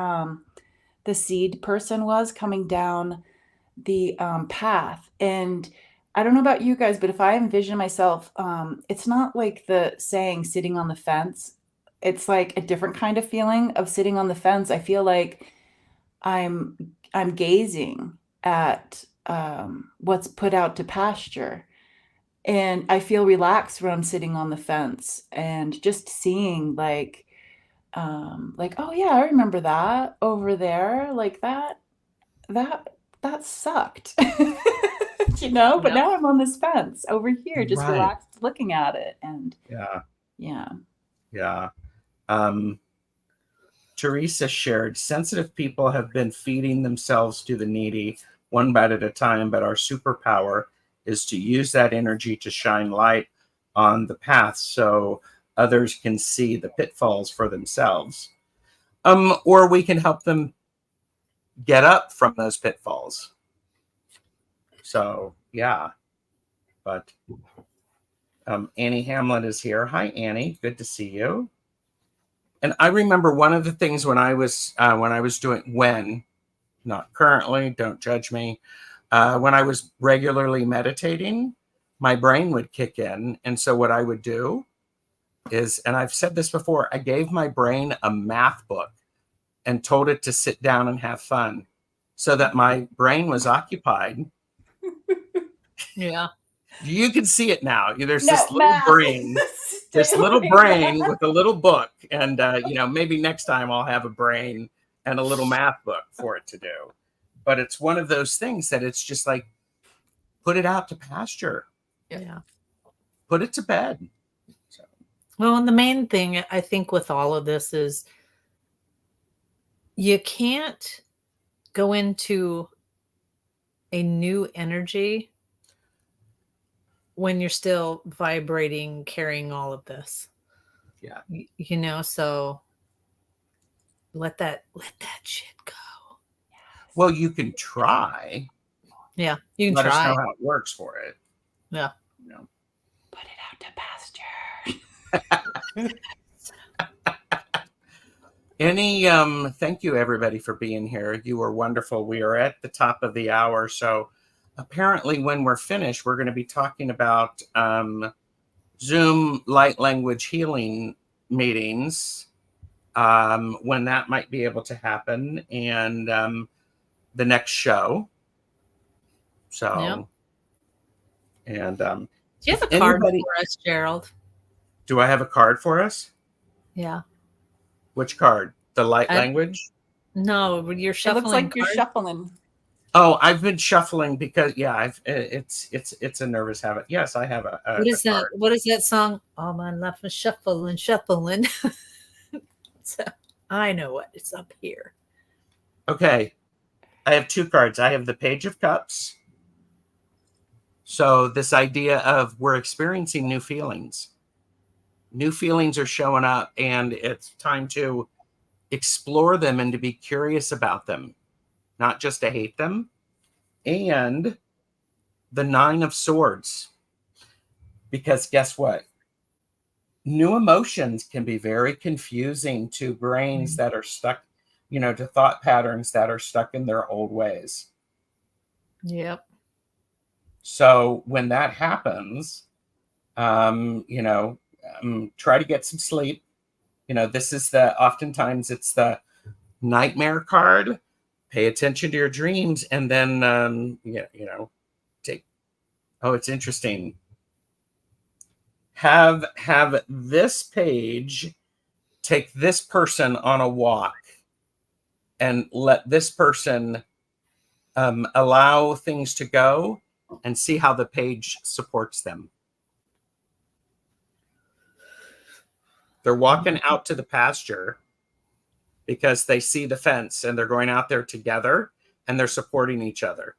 B: seed person was coming down the path. And I don't know about you guys, but if I envision myself, it's not like the saying sitting on the fence. It's like a different kind of feeling of sitting on the fence. I feel like I'm gazing at what's put out to pasture. And I feel relaxed when I'm sitting on the fence and just seeing like, oh yeah, I remember that over there. Like that sucked. But now I'm on this fence over here, just relaxed looking at it. And
A: yeah. Teresa shared, sensitive people have been feeding themselves to the needy one bite at a time, but our superpower is to use that energy to shine light on the path so others can see the pitfalls for themselves. Or we can help them get up from those pitfalls. So, yeah. But Annie Hamlin is here. Hi, Annie. Good to see you. And I remember one of the things when I was doing, not currently, don't judge me, when I was regularly meditating, my brain would kick in. And so what I would do is, and I've said this before, I gave my brain a math book and told it to sit down and have fun so that my brain was occupied.
C: Yeah.
A: You can see it now. There's this little brain, with a little book. And, maybe next time I'll have a brain and a little math book for it to do. But it's one of those things that it's just like, put it out to pasture.
C: Yeah.
A: Put it to bed. So.
C: Well, and the main thing I think with all of this is you can't go into a new energy when you're still vibrating, carrying all of this.
A: Yeah.
C: So let that shit go.
A: Well, you can try.
C: Yeah, you can
A: Let
C: try.
A: us know how it works for it.
C: Yeah.
B: Put it out to pasture.
A: Thank you everybody for being here. You were wonderful. We are at the top of the hour. So apparently when we're finished, we're going to be talking about Zoom light language healing meetings, when that might be able to happen, and the next show. So, and
C: Do you have a
A: If
C: card
A: anybody-
C: for us, Gerald?
A: Do I have a card for us?
C: Yeah.
A: Which card? The light
C: I-
A: language?
C: No, you're
B: It
C: shuffling.
B: looks like you're
C: cards.
B: shuffling.
A: Oh, I've been shuffling because it's a nervous habit. Yes, I have a
C: What is that?
A: card.
C: What is that song? All my life is shuffling, shuffling. So, I know what it's up here.
A: Okay. I have two cards. I have the Page of Cups. So this idea of we're experiencing new feelings. New feelings are showing up, and it's time to explore them and to be curious about them, not just to hate them. And the Nine of Swords. Because guess what? New emotions can be very confusing to brains that are stuck, to thought patterns that are stuck in their old ways.
C: Yep.
A: So when that happens, try to get some sleep. This is oftentimes it's the nightmare card. Pay attention to your dreams, and then, it's interesting. Have this page take this person on a walk and let this person allow things to go and see how the page supports them. They're walking out to the pasture because they see the fence and they're going out there together and they're supporting each other.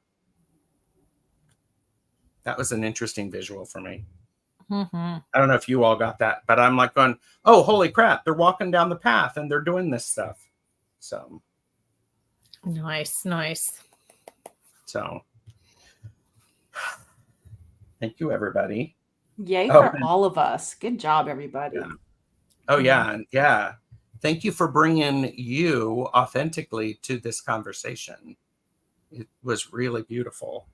A: That was an interesting visual for me.
C: Mm-hmm.
A: I don't know if you all got that, but I'm like going, oh, holy crap. They're walking down the path and they're doing this stuff. So.
C: Nice.
A: So. Thank you, everybody.
B: Yay for all of us. Good job, everybody.
A: Yeah. Oh, yeah. Yeah. Thank you for bringing you authentically to this conversation. It was really beautiful.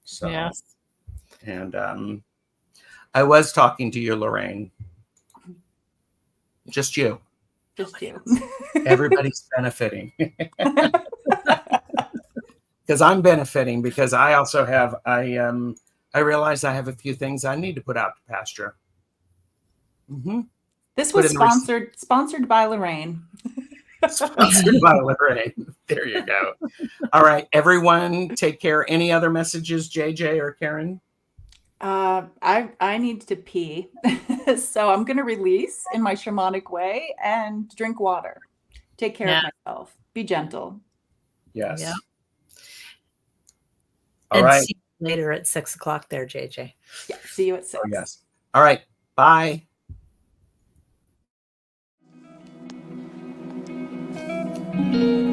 A: So,
C: yes.
A: And I was talking to you, Lorraine. Just you.
B: Just you.
A: Everybody's benefiting. Because I'm benefiting because I also have, I realize I have a few things I need to put out to pasture. Mm-hmm.
B: This was sponsored by Lorraine.
A: Sponsored by Lorraine. There you go. All right, everyone, take care. Any other messages, JJ or Karen?
B: I need to pee, so I'm going to release in my shamanic way and drink water. Take care of myself. Be gentle.
A: Yes.
C: Yeah.
A: All right.
C: See you later at 6 o'clock there, JJ.
B: Yeah. See you at 6.
A: Oh, yes. All right. Bye.
C: Thank you.